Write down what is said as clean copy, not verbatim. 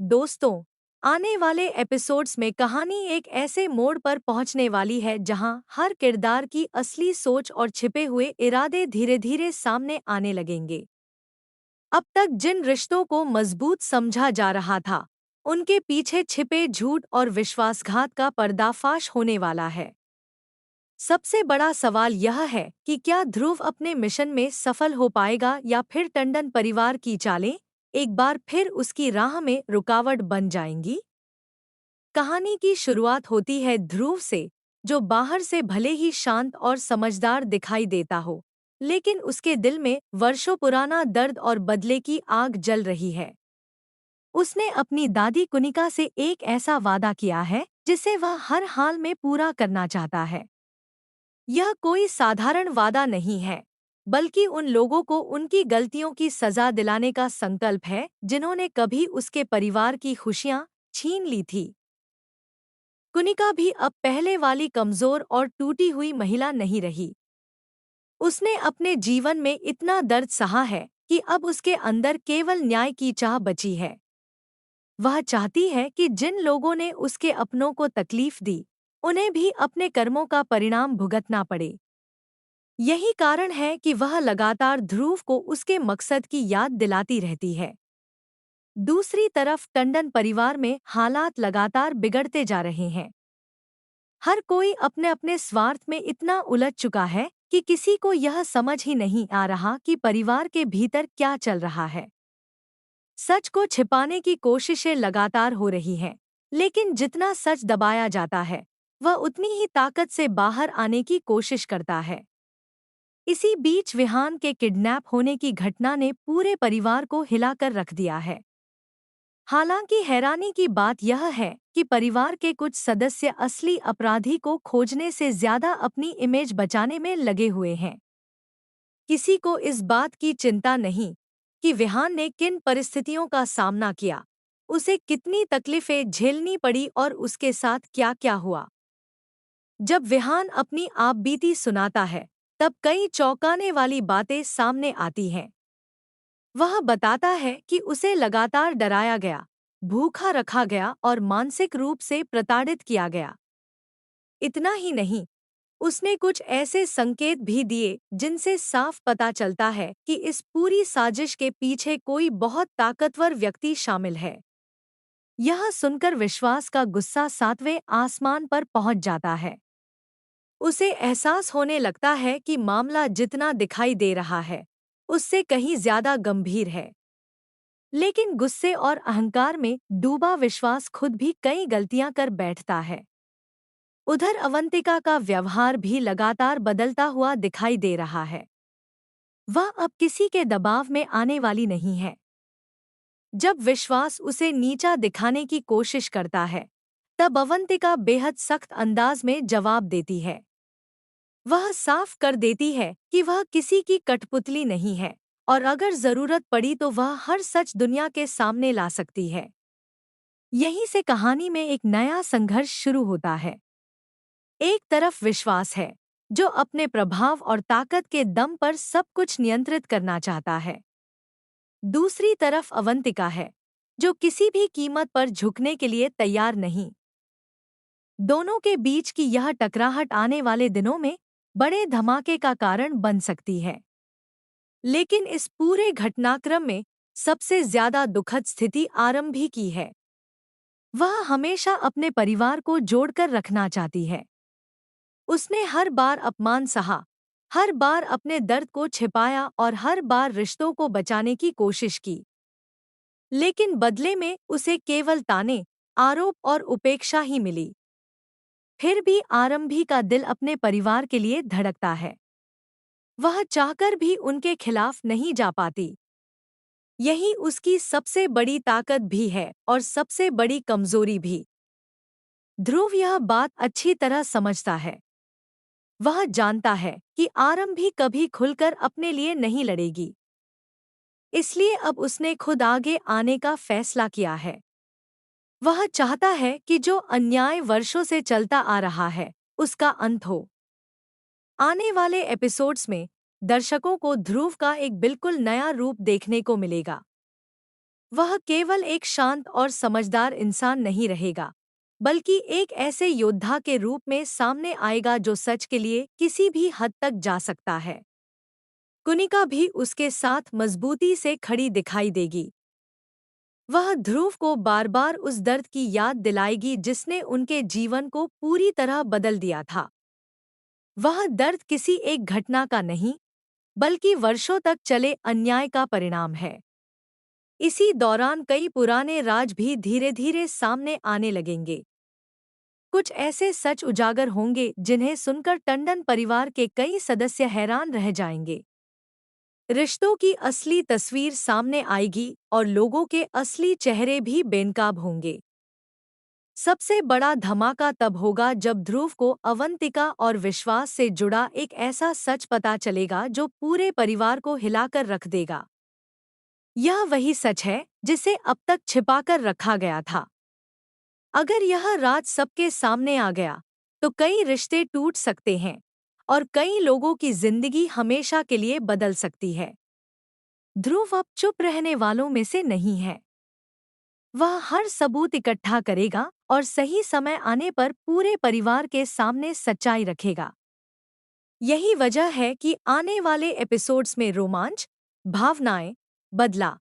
दोस्तों, आने वाले एपिसोड्स में कहानी एक ऐसे मोड़ पर पहुंचने वाली है जहां हर किरदार की असली सोच और छिपे हुए इरादे धीरे धीरे सामने आने लगेंगे। अब तक जिन रिश्तों को मजबूत समझा जा रहा था, उनके पीछे छिपे झूठ और विश्वासघात का पर्दाफाश होने वाला है। सबसे बड़ा सवाल यह है कि क्या ध्रुव अपने मिशन में सफल हो पाएगा या फिर टंडन परिवार की चालें एक बार फिर उसकी राह में रुकावट बन जाएंगी। कहानी की शुरुआत होती है ध्रुव से, जो बाहर से भले ही शांत और समझदार दिखाई देता हो, लेकिन उसके दिल में वर्षों पुराना दर्द और बदले की आग जल रही है। उसने अपनी दादी कुनिका से एक ऐसा वादा किया है जिसे वह हर हाल में पूरा करना चाहता है। यह कोई साधारण वादा नहीं है, बल्कि उन लोगों को उनकी गलतियों की सजा दिलाने का संकल्प है जिन्होंने कभी उसके परिवार की खुशियां छीन ली थी। कुनिका भी अब पहले वाली कमजोर और टूटी हुई महिला नहीं रही। उसने अपने जीवन में इतना दर्द सहा है कि अब उसके अंदर केवल न्याय की चाह बची है। वह चाहती है कि जिन लोगों ने उसके अपनों को तकलीफ दी, उन्हें भी अपने कर्मों का परिणाम भुगतना पड़े। यही कारण है कि वह लगातार ध्रुव को उसके मकसद की याद दिलाती रहती है। दूसरी तरफ टंडन परिवार में हालात लगातार बिगड़ते जा रहे हैं। हर कोई अपने अपने स्वार्थ में इतना उलझ चुका है कि किसी को यह समझ ही नहीं आ रहा कि परिवार के भीतर क्या चल रहा है। सच को छिपाने की कोशिशें लगातार हो रही हैं, लेकिन जितना सच दबाया जाता है, वह उतनी ही ताकत से बाहर आने की कोशिश करता है। इसी बीच विहान के किडनैप होने की घटना ने पूरे परिवार को हिलाकर रख दिया है। हालांकि हैरानी की बात यह है कि परिवार के कुछ सदस्य असली अपराधी को खोजने से ज्यादा अपनी इमेज बचाने में लगे हुए हैं। किसी को इस बात की चिंता नहीं कि विहान ने किन परिस्थितियों का सामना किया, उसे कितनी तकलीफें झेलनी पड़ी और उसके साथ क्या क्या हुआ। जब विहान अपनी आपबीती सुनाता है, तब कई चौंकाने वाली बातें सामने आती हैं। वह बताता है कि उसे लगातार डराया गया, भूखा रखा गया और मानसिक रूप से प्रताड़ित किया गया। इतना ही नहीं, उसने कुछ ऐसे संकेत भी दिए जिनसे साफ पता चलता है कि इस पूरी साजिश के पीछे कोई बहुत ताकतवर व्यक्ति शामिल है। यह सुनकर विश्वास का गुस्सा सातवें आसमान पर पहुंच जाता है। उसे एहसास होने लगता है कि मामला जितना दिखाई दे रहा है, उससे कहीं ज्यादा गंभीर है। लेकिन गुस्से और अहंकार में डूबा विश्वास खुद भी कई गलतियां कर बैठता है। उधर अवंतिका का व्यवहार भी लगातार बदलता हुआ दिखाई दे रहा है। वह अब किसी के दबाव में आने वाली नहीं है। जब विश्वास उसे नीचा दिखाने की कोशिश करता है, तब अवंतिका बेहद सख्त अंदाज में जवाब देती है। वह साफ कर देती है कि वह किसी की कठपुतली नहीं है, और अगर जरूरत पड़ी तो वह हर सच दुनिया के सामने ला सकती है। यहीं से कहानी में एक नया संघर्ष शुरू होता है। एक तरफ विश्वास है, जो अपने प्रभाव और ताकत के दम पर सब कुछ नियंत्रित करना चाहता है। दूसरी तरफ अवंतिका है, जो किसी भी कीमत पर झुकने के लिए तैयार नहीं। दोनों के बीच की यह टकराहट आने वाले दिनों में बड़े धमाके का कारण बन सकती है। लेकिन इस पूरे घटनाक्रम में सबसे ज्यादा दुखद स्थिति आरंभी की है। वह हमेशा अपने परिवार को जोड़कर रखना चाहती है। उसने हर बार अपमान सहा, हर बार अपने दर्द को छिपाया और हर बार रिश्तों को बचाने की कोशिश की। लेकिन बदले में उसे केवल ताने, आरोप और उपेक्षा ही मिली। फिर भी आरंभी का दिल अपने परिवार के लिए धड़कता है। वह चाहकर भी उनके खिलाफ नहीं जा पाती। यही उसकी सबसे बड़ी ताकत भी है और सबसे बड़ी कमजोरी भी। ध्रुव यह बात अच्छी तरह समझता है। वह जानता है कि आरंभी कभी खुलकर अपने लिए नहीं लड़ेगी। इसलिए अब उसने खुद आगे आने का फैसला किया है। वह चाहता है कि जो अन्याय वर्षों से चलता आ रहा है, उसका अंत हो। आने वाले एपिसोड्स में दर्शकों को ध्रुव का एक बिल्कुल नया रूप देखने को मिलेगा। वह केवल एक शांत और समझदार इंसान नहीं रहेगा, बल्कि एक ऐसे योद्धा के रूप में सामने आएगा जो सच के लिए किसी भी हद तक जा सकता है। कुनिका भी उसके साथ मजबूती से खड़ी दिखाई देगी। वह ध्रुव को बार बार उस दर्द की याद दिलाएगी जिसने उनके जीवन को पूरी तरह बदल दिया था। वह दर्द किसी एक घटना का नहीं, बल्कि वर्षों तक चले अन्याय का परिणाम है। इसी दौरान कई पुराने राज भी धीरे धीरे सामने आने लगेंगे। कुछ ऐसे सच उजागर होंगे जिन्हें सुनकर टंडन परिवार के कई सदस्य हैरान रह जाएंगे। रिश्तों की असली तस्वीर सामने आएगी और लोगों के असली चेहरे भी बेनकाब होंगे। सबसे बड़ा धमाका तब होगा जब ध्रुव को अवंतिका और विश्वास से जुड़ा एक ऐसा सच पता चलेगा जो पूरे परिवार को हिलाकर रख देगा। यह वही सच है जिसे अब तक छिपाकर रखा गया था। अगर यह राज सबके सामने आ गया, तो कई रिश्ते टूट सकते हैं और कई लोगों की जिंदगी हमेशा के लिए बदल सकती है। ध्रुव अब चुप रहने वालों में से नहीं है। वह हर सबूत इकट्ठा करेगा और सही समय आने पर पूरे परिवार के सामने सच्चाई रखेगा। यही वजह है कि आने वाले एपिसोड्स में रोमांच, भावनाएं, बदला